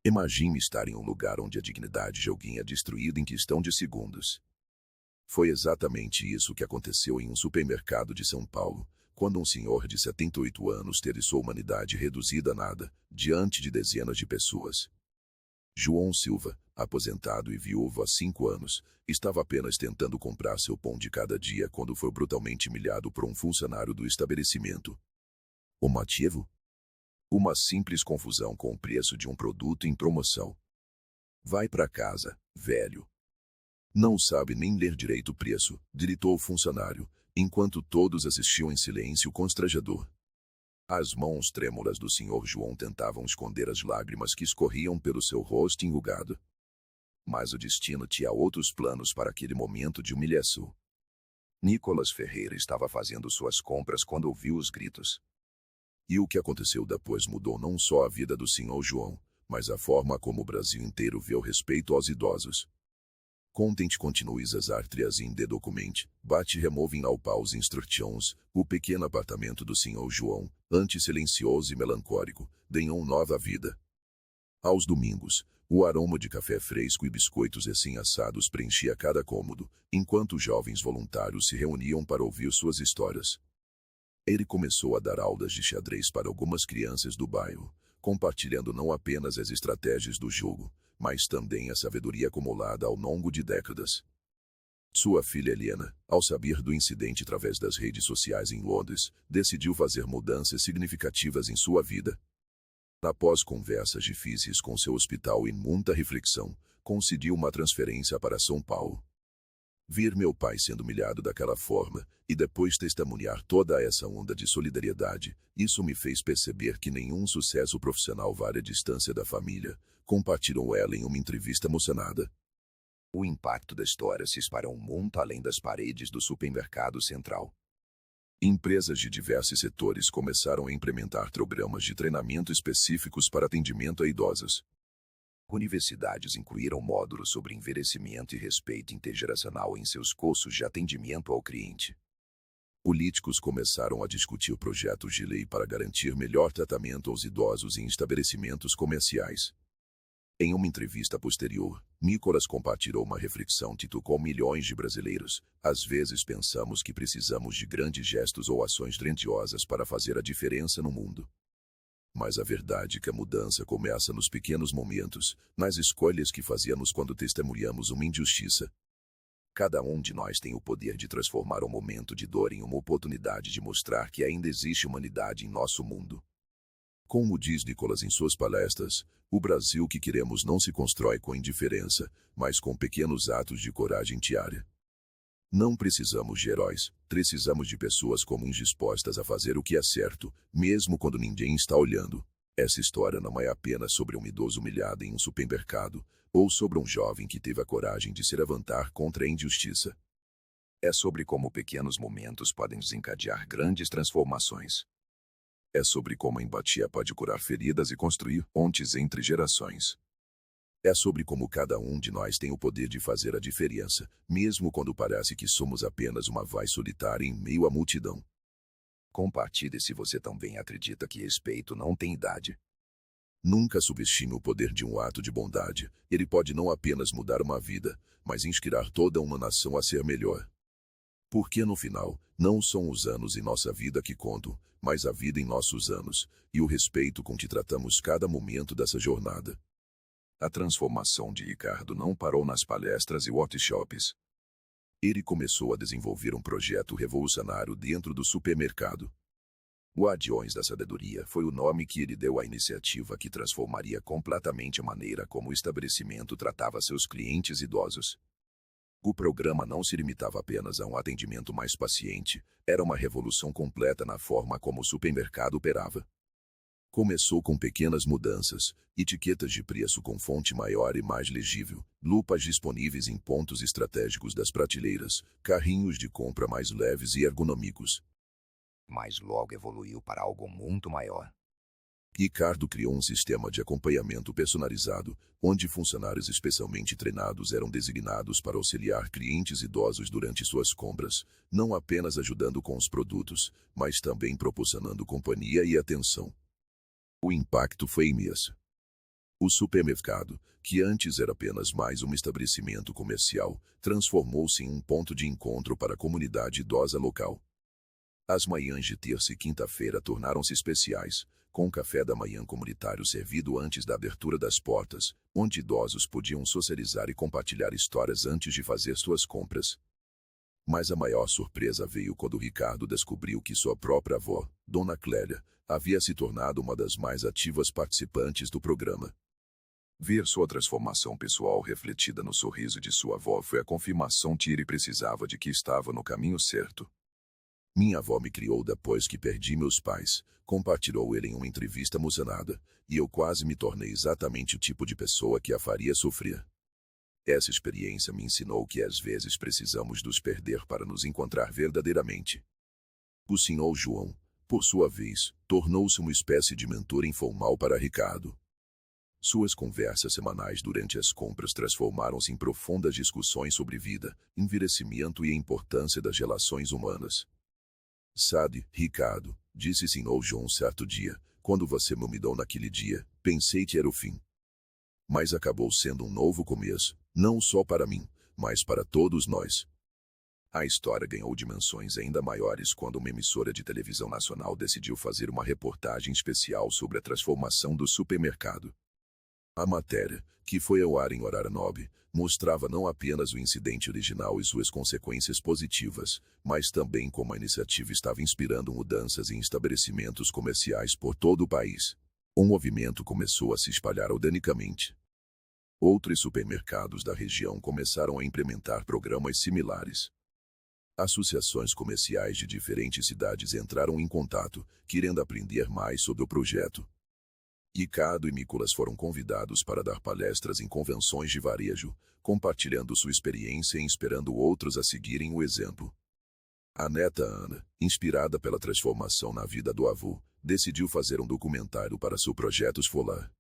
Imagine estar em um lugar onde a dignidade de alguém é destruída em questão de segundos. Foi exatamente isso que aconteceu em um supermercado de São Paulo, quando um senhor de 78 anos teve sua humanidade reduzida a nada, diante de dezenas de pessoas. João Silva, aposentado e viúvo há 5 anos, estava apenas tentando comprar seu pão de cada dia quando foi brutalmente humilhado por um funcionário do estabelecimento. O motivo? Uma simples confusão com o preço de um produto em promoção. Vai para casa, velho. Não sabe nem ler direito o preço, gritou o funcionário, enquanto todos assistiam em silêncio constrangedor. As mãos trêmulas do senhor João tentavam esconder as lágrimas que escorriam pelo seu rosto enrugado. Mas o destino tinha outros planos para aquele momento de humilhação. Nicolas Ferreira estava fazendo suas compras quando ouviu os gritos. E o que aconteceu depois mudou não só a vida do senhor João, mas a forma como o Brasil inteiro vê o respeito aos idosos. Content continues as artrias in the document, but removing all pause instructions, o pequeno apartamento do senhor João, antes silencioso e melancólico, ganhou nova vida. Aos domingos, o aroma de café fresco e biscoitos recém-assados preenchia cada cômodo, enquanto jovens voluntários se reuniam para ouvir suas histórias. Ele começou a dar aulas de xadrez para algumas crianças do bairro, compartilhando não apenas as estratégias do jogo, mas também a sabedoria acumulada ao longo de décadas. Sua filha Helena, ao saber do incidente através das redes sociais em Londres, decidiu fazer mudanças significativas em sua vida. Após conversas difíceis com seu hospital e muita reflexão, concediu uma transferência para São Paulo. Ver meu pai sendo humilhado daquela forma, e depois testemunhar toda essa onda de solidariedade, isso me fez perceber que nenhum sucesso profissional vale a distância da família, compartilhou ela em uma entrevista emocionada. O impacto da história se espalhou muito além das paredes do supermercado central. Empresas de diversos setores começaram a implementar programas de treinamento específicos para atendimento a idosos. Universidades incluíram módulos sobre envelhecimento e respeito intergeracional em seus cursos de atendimento ao cliente. Políticos começaram a discutir projetos de lei para garantir melhor tratamento aos idosos em estabelecimentos comerciais. Em uma entrevista posterior, Nicolas compartilhou uma reflexão que tocou milhões de brasileiros. Às vezes pensamos que precisamos de grandes gestos ou ações grandiosas para fazer a diferença no mundo. Mas a verdade é que a mudança começa nos pequenos momentos, nas escolhas que fazemos quando testemunhamos uma injustiça. Cada um de nós tem o poder de transformar um momento de dor em uma oportunidade de mostrar que ainda existe humanidade em nosso mundo. Como diz Nicolas em suas palestras, o Brasil que queremos não se constrói com indiferença, mas com pequenos atos de coragem diária. Não precisamos de heróis, precisamos de pessoas comuns dispostas a fazer o que é certo, mesmo quando ninguém está olhando. Essa história não é apenas sobre um idoso humilhado em um supermercado, ou sobre um jovem que teve a coragem de se levantar contra a injustiça. É sobre como pequenos momentos podem desencadear grandes transformações. É sobre como a empatia pode curar feridas e construir pontes entre gerações. É sobre como cada um de nós tem o poder de fazer a diferença, mesmo quando parece que somos apenas uma voz solitária em meio à multidão. Compartilhe se você também acredita que respeito não tem idade. Nunca subestime o poder de um ato de bondade. Ele pode não apenas mudar uma vida, mas inspirar toda uma nação a ser melhor. Porque no final, não são os anos em nossa vida que contam, mas a vida em nossos anos, e o respeito com que tratamos cada momento dessa jornada. A transformação de Ricardo não parou nas palestras e workshops. Ele começou a desenvolver um projeto revolucionário dentro do supermercado. Guardiões da Sabedoria foi o nome que ele deu à iniciativa que transformaria completamente a maneira como o estabelecimento tratava seus clientes idosos. O programa não se limitava apenas a um atendimento mais paciente, era uma revolução completa na forma como o supermercado operava. Começou com pequenas mudanças, etiquetas de preço com fonte maior e mais legível, lupas disponíveis em pontos estratégicos das prateleiras, carrinhos de compra mais leves e ergonômicos. Mas logo evoluiu para algo muito maior. Ricardo criou um sistema de acompanhamento personalizado, onde funcionários especialmente treinados eram designados para auxiliar clientes idosos durante suas compras, não apenas ajudando com os produtos, mas também proporcionando companhia e atenção. O impacto foi imenso. O supermercado, que antes era apenas mais um estabelecimento comercial, transformou-se em um ponto de encontro para a comunidade idosa local. As manhãs de terça e quinta-feira tornaram-se especiais, com um café da manhã comunitário servido antes da abertura das portas, onde idosos podiam socializar e compartilhar histórias antes de fazer suas compras. Mas a maior surpresa veio quando Ricardo descobriu que sua própria avó, Dona Clélia, havia se tornado uma das mais ativas participantes do programa. Ver sua transformação pessoal refletida no sorriso de sua avó foi a confirmação que ele precisava de que estava no caminho certo. Minha avó me criou depois que perdi meus pais, compartilhou ele em uma entrevista emocionada, e eu quase me tornei exatamente o tipo de pessoa que a faria sofrer. Essa experiência me ensinou que às vezes precisamos nos perder para nos encontrar verdadeiramente. O Sr. João, por sua vez, tornou-se uma espécie de mentor informal para Ricardo. Suas conversas semanais durante as compras transformaram-se em profundas discussões sobre vida, envelhecimento e a importância das relações humanas. Sabe, Ricardo, disse Sr. João certo dia, quando você me humilhou naquele dia, pensei que era o fim. Mas acabou sendo um novo começo, não só para mim, mas para todos nós. A história ganhou dimensões ainda maiores quando uma emissora de televisão nacional decidiu fazer uma reportagem especial sobre a transformação do supermercado. A matéria, que foi ao ar em horário nobre, mostrava não apenas o incidente original e suas consequências positivas, mas também como a iniciativa estava inspirando mudanças em estabelecimentos comerciais por todo o país. O movimento começou a se espalhar organicamente. Outros supermercados da região começaram a implementar programas similares. Associações comerciais de diferentes cidades entraram em contato, querendo aprender mais sobre o projeto. Ricardo e Nicolas foram convidados para dar palestras em convenções de varejo, compartilhando sua experiência e inspirando outros a seguirem o exemplo. A neta Ana, inspirada pela transformação na vida do avô, decidiu fazer um documentário para seu projeto escolar.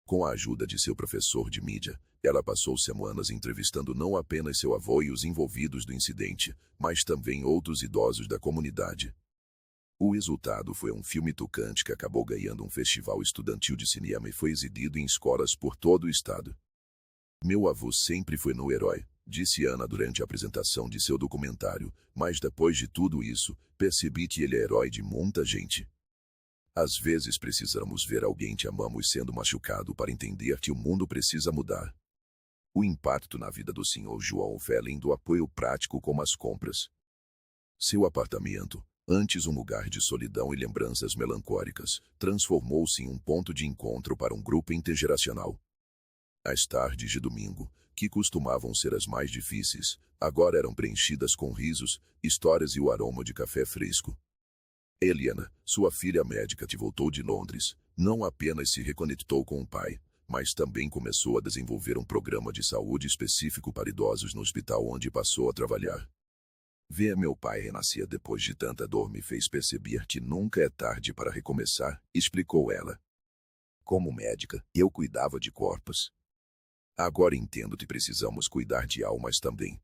Com a ajuda de seu professor de mídia, ela passou semanas entrevistando não apenas seu avô e os envolvidos do incidente, mas também outros idosos da comunidade. O resultado foi um filme tocante que acabou ganhando um festival estudantil de cinema e foi exibido em escolas por todo o estado. Meu avô sempre foi meu herói, disse Ana durante a apresentação de seu documentário, mas depois de tudo isso, percebi que ele é herói de muita gente. Às vezes precisamos ver alguém que amamos sendo machucado para entender que o mundo precisa mudar. O impacto na vida do Sr. João foi além do apoio prático como as compras. Seu apartamento, antes um lugar de solidão e lembranças melancólicas, transformou-se em um ponto de encontro para um grupo intergeracional. As tardes de domingo, que costumavam ser as mais difíceis, agora eram preenchidas com risos, histórias e o aroma de café fresco. Eliana, sua filha médica que voltou de Londres, não apenas se reconectou com o pai, mas também começou a desenvolver um programa de saúde específico para idosos no hospital onde passou a trabalhar. Ver meu pai renascer depois de tanta dor me fez perceber que nunca é tarde para recomeçar, explicou ela. Como médica, eu cuidava de corpos. Agora entendo que precisamos cuidar de almas também.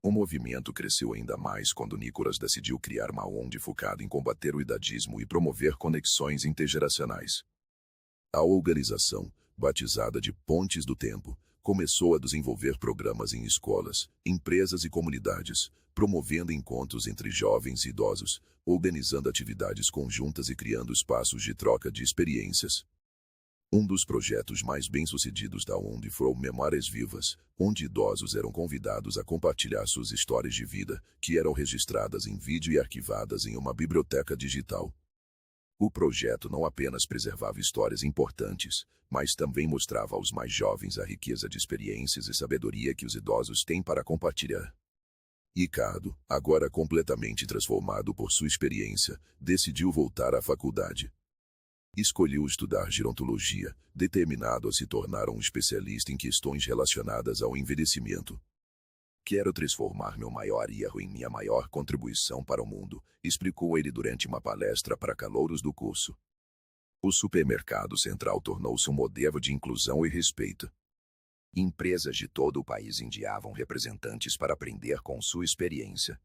O movimento cresceu ainda mais quando Nicolas decidiu criar uma ONG focada em combater o idadismo e promover conexões intergeracionais. A organização, batizada de Pontes do Tempo, começou a desenvolver programas em escolas, empresas e comunidades, promovendo encontros entre jovens e idosos, organizando atividades conjuntas e criando espaços de troca de experiências. Um dos projetos mais bem-sucedidos da ONG foi o Memórias Vivas, onde idosos eram convidados a compartilhar suas histórias de vida, que eram registradas em vídeo e arquivadas em uma biblioteca digital. O projeto não apenas preservava histórias importantes, mas também mostrava aos mais jovens a riqueza de experiências e sabedoria que os idosos têm para compartilhar. Ricardo, agora completamente transformado por sua experiência, decidiu voltar à faculdade. Escolheu estudar gerontologia, determinado a se tornar um especialista em questões relacionadas ao envelhecimento. Quero transformar meu maior erro em minha maior contribuição para o mundo, explicou ele durante uma palestra para calouros do curso. O supermercado central tornou-se um modelo de inclusão e respeito. Empresas de todo o país enviavam representantes para aprender com sua experiência.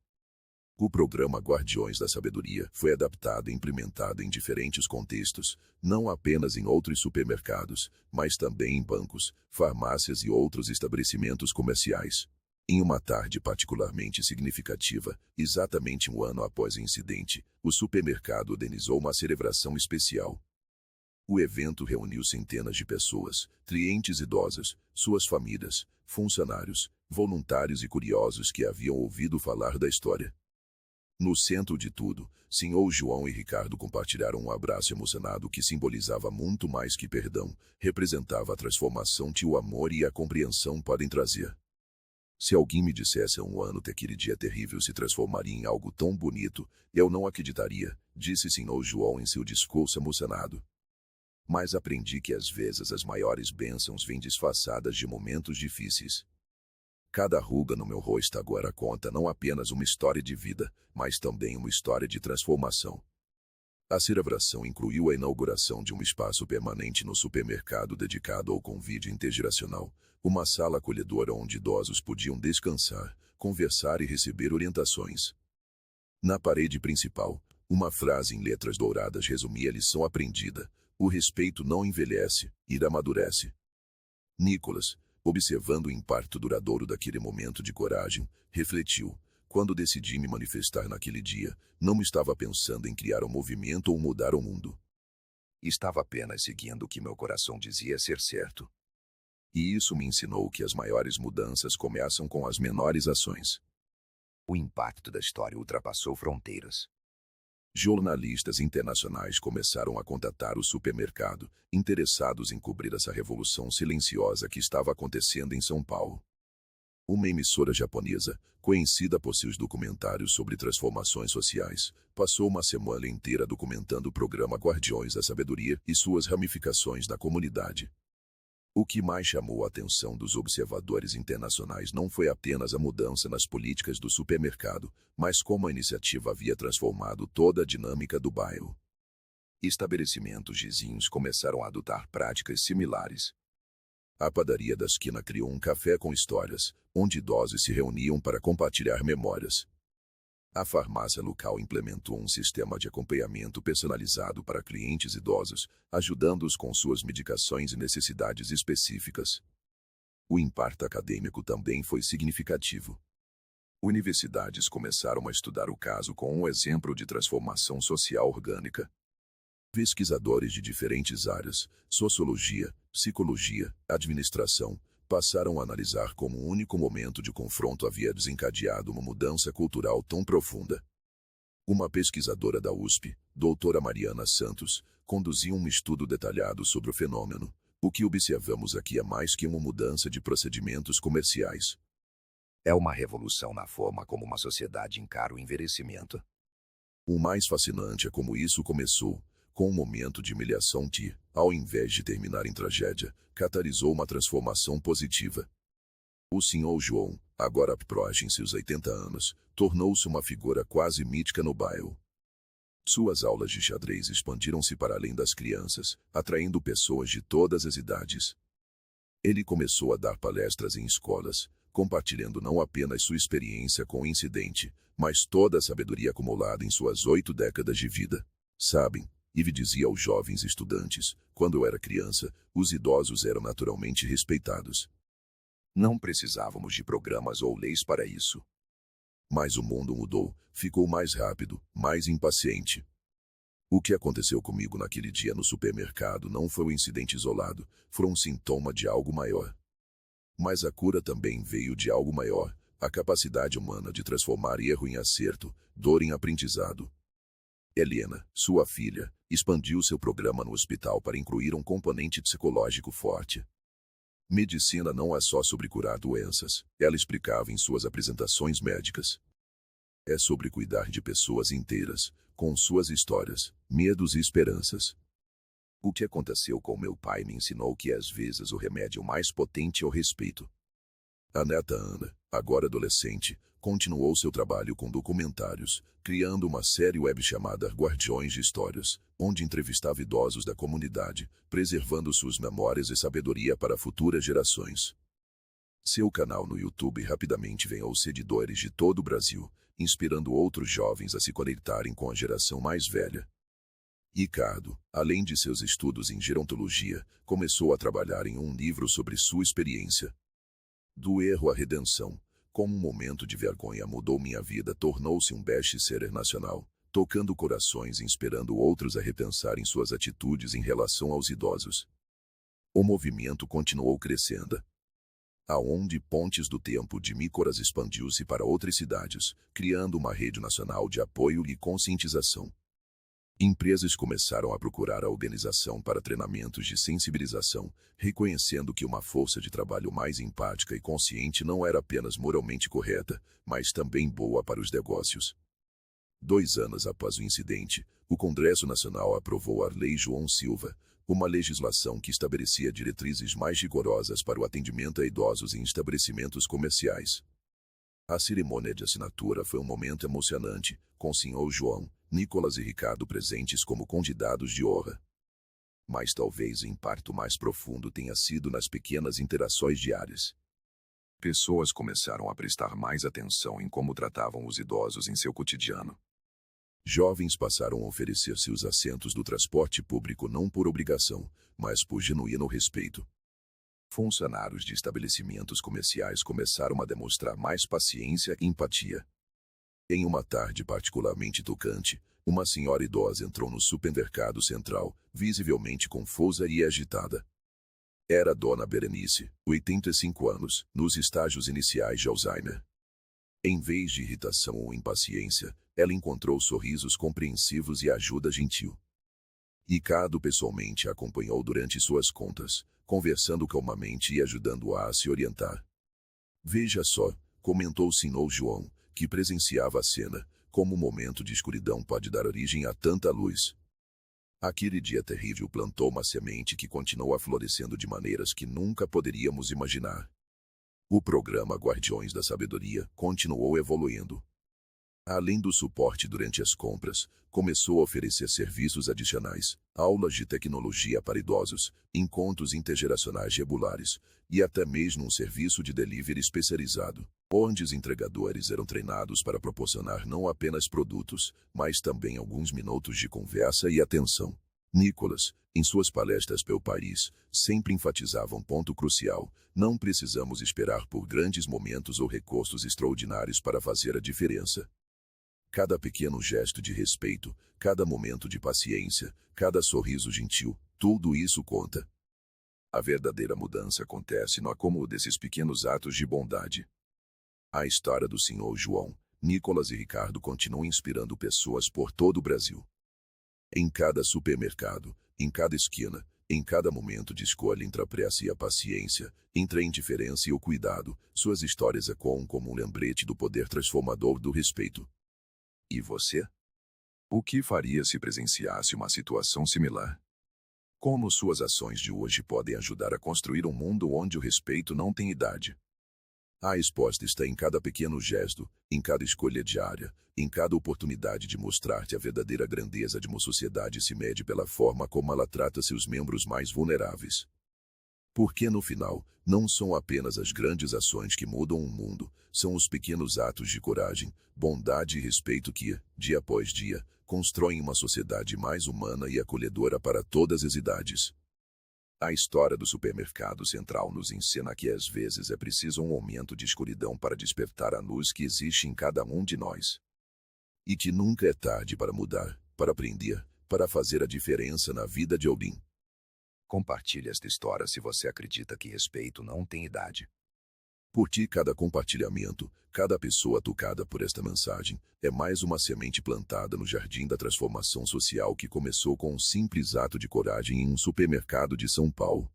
O programa Guardiões da Sabedoria foi adaptado e implementado em diferentes contextos, não apenas em outros supermercados, mas também em bancos, farmácias e outros estabelecimentos comerciais. Em uma tarde particularmente significativa, exatamente um ano após o incidente, o supermercado organizou uma celebração especial. O evento reuniu centenas de pessoas, clientes idosos, suas famílias, funcionários, voluntários e curiosos que haviam ouvido falar da história. No centro de tudo, Sr. João e Ricardo compartilharam um abraço emocionado que simbolizava muito mais que perdão, representava a transformação que o amor e a compreensão podem trazer. Se alguém me dissesse há um ano que aquele dia terrível se transformaria em algo tão bonito, eu não acreditaria, disse Sr. João em seu discurso emocionado. Mas aprendi que às vezes as maiores bênçãos vêm disfarçadas de momentos difíceis. Cada ruga no meu rosto agora conta não apenas uma história de vida, mas também uma história de transformação. A celebração incluiu a inauguração de um espaço permanente no supermercado dedicado ao convívio intergeracional, uma sala acolhedora onde idosos podiam descansar, conversar e receber orientações. Na parede principal, uma frase em letras douradas resumia a lição aprendida: o respeito não envelhece, ele amadurece. Nicholas, observando o impacto duradouro daquele momento de coragem, refletiu: quando decidi me manifestar naquele dia, não estava pensando em criar um movimento ou mudar o mundo. Estava apenas seguindo o que meu coração dizia ser certo. E isso me ensinou que as maiores mudanças começam com as menores ações. O impacto da história ultrapassou fronteiras. Jornalistas internacionais começaram a contatar o supermercado, interessados em cobrir essa revolução silenciosa que estava acontecendo em São Paulo. Uma emissora japonesa, conhecida por seus documentários sobre transformações sociais, passou uma semana inteira documentando o programa Guardiões da Sabedoria e suas ramificações na comunidade. O que mais chamou a atenção dos observadores internacionais não foi apenas a mudança nas políticas do supermercado, mas como a iniciativa havia transformado toda a dinâmica do bairro. Estabelecimentos vizinhos começaram a adotar práticas similares. A padaria da esquina criou um café com histórias, onde idosos se reuniam para compartilhar memórias. A farmácia local implementou um sistema de acompanhamento personalizado para clientes idosos, ajudando-os com suas medicações e necessidades específicas. O impacto acadêmico também foi significativo. Universidades começaram a estudar o caso com um exemplo de transformação social orgânica. Pesquisadores de diferentes áreas, sociologia, psicologia, administração, passaram a analisar como um único momento de confronto havia desencadeado uma mudança cultural tão profunda. Uma pesquisadora da USP, doutora Mariana Santos, conduziu um estudo detalhado sobre o fenômeno. O que observamos aqui é mais que uma mudança de procedimentos comerciais. É uma revolução na forma como uma sociedade encara o envelhecimento. O mais fascinante é como isso começou, com um momento de humilhação que, ao invés de terminar em tragédia, catalisou uma transformação positiva. O Sr. João, agora próximo em seus 80 anos, tornou-se uma figura quase mítica no bairro. Suas aulas de xadrez expandiram-se para além das crianças, atraindo pessoas de todas as idades. Ele começou a dar palestras em escolas, compartilhando não apenas sua experiência com o incidente, mas toda a sabedoria acumulada em suas 8 décadas de vida. Sabem, Ive dizia aos jovens estudantes, quando eu era criança, os idosos eram naturalmente respeitados. Não precisávamos de programas ou leis para isso. Mas o mundo mudou, ficou mais rápido, mais impaciente. O que aconteceu comigo naquele dia no supermercado não foi um incidente isolado, foi um sintoma de algo maior. Mas a cura também veio de algo maior, a capacidade humana de transformar erro em acerto, dor em aprendizado. Helena, sua filha, expandiu seu programa no hospital para incluir um componente psicológico forte. Medicina não é só sobre curar doenças, ela explicava em suas apresentações médicas. É sobre cuidar de pessoas inteiras, com suas histórias, medos e esperanças. O que aconteceu com meu pai me ensinou que às vezes o remédio mais potente é o respeito. A neta Ana, agora adolescente, continuou seu trabalho com documentários, criando uma série web chamada Guardiões de Histórias, onde entrevistava idosos da comunidade, preservando suas memórias e sabedoria para futuras gerações. Seu canal no YouTube rapidamente ganhou aos seguidores de todo o Brasil, inspirando outros jovens a se conectarem com a geração mais velha. Ricardo, além de seus estudos em gerontologia, começou a trabalhar em um livro sobre sua experiência. Do erro à redenção, como um momento de vergonha mudou minha vida, tornou-se um best-seller nacional, tocando corações e inspirando outros a repensarem suas atitudes em relação aos idosos. O movimento continuou crescendo, aonde Pontes do Tempo de Nicolas expandiu-se para outras cidades, criando uma rede nacional de apoio e conscientização. Empresas começaram a procurar a organização para treinamentos de sensibilização, reconhecendo que uma força de trabalho mais empática e consciente não era apenas moralmente correta, mas também boa para os negócios. 2 anos após o incidente, o Congresso Nacional aprovou a Lei João Silva, uma legislação que estabelecia diretrizes mais rigorosas para o atendimento a idosos em estabelecimentos comerciais. A cerimônia de assinatura foi um momento emocionante, com o Sr. João, Nicolas e Ricardo presentes como convidados de honra. Mas talvez o impacto mais profundo tenha sido nas pequenas interações diárias. Pessoas começaram a prestar mais atenção em como tratavam os idosos em seu cotidiano. Jovens passaram a oferecer seus assentos do transporte público não por obrigação, mas por genuíno respeito. Funcionários de estabelecimentos comerciais começaram a demonstrar mais paciência e empatia. Em uma tarde particularmente tocante, uma senhora idosa entrou no supermercado central, visivelmente confusa e agitada. Era Dona Berenice, 85 anos, nos estágios iniciais de Alzheimer. Em vez de irritação ou impaciência, ela encontrou sorrisos compreensivos e ajuda gentil. Ricardo pessoalmente a acompanhou durante suas contas, conversando calmamente e ajudando-a a se orientar. Veja só, comentou o Sr. João, que presenciava a cena, como um momento de escuridão pode dar origem a tanta luz. Aquele dia terrível plantou uma semente que continua florescendo de maneiras que nunca poderíamos imaginar. O programa Guardiões da Sabedoria continuou evoluindo. Além do suporte durante as compras, começou a oferecer serviços adicionais, aulas de tecnologia para idosos, encontros intergeracionais regulares e até mesmo um serviço de delivery especializado, onde os entregadores eram treinados para proporcionar não apenas produtos, mas também alguns minutos de conversa e atenção. Nicolas, em suas palestras pelo país, sempre enfatizava um ponto crucial: não precisamos esperar por grandes momentos ou recursos extraordinários para fazer a diferença. Cada pequeno gesto de respeito, cada momento de paciência, cada sorriso gentil, tudo isso conta. A verdadeira mudança acontece no acúmulo desses pequenos atos de bondade. A história do Sr. João, Nicolas e Ricardo continua inspirando pessoas por todo o Brasil. Em cada supermercado, em cada esquina, em cada momento de escolha entre a pressa e a paciência, entre a indiferença e o cuidado, suas histórias ecoam como um lembrete do poder transformador do respeito. E você? O que faria se presenciasse uma situação similar? Como suas ações de hoje podem ajudar a construir um mundo onde o respeito não tem idade? A resposta está em cada pequeno gesto, em cada escolha diária, em cada oportunidade de mostrar-te a verdadeira grandeza de uma sociedade se mede pela forma como ela trata seus membros mais vulneráveis. Porque no final, não são apenas as grandes ações que mudam o mundo, são os pequenos atos de coragem, bondade e respeito que, dia após dia, constroem uma sociedade mais humana e acolhedora para todas as idades. A história do supermercado central nos ensina que às vezes é preciso um momento de escuridão para despertar a luz que existe em cada um de nós. E que nunca é tarde para mudar, para aprender, para fazer a diferença na vida de alguém. Compartilhe esta história se você acredita que respeito não tem idade. Por ti, cada compartilhamento, cada pessoa tocada por esta mensagem, é mais uma semente plantada no jardim da transformação social que começou com um simples ato de coragem em um supermercado de São Paulo.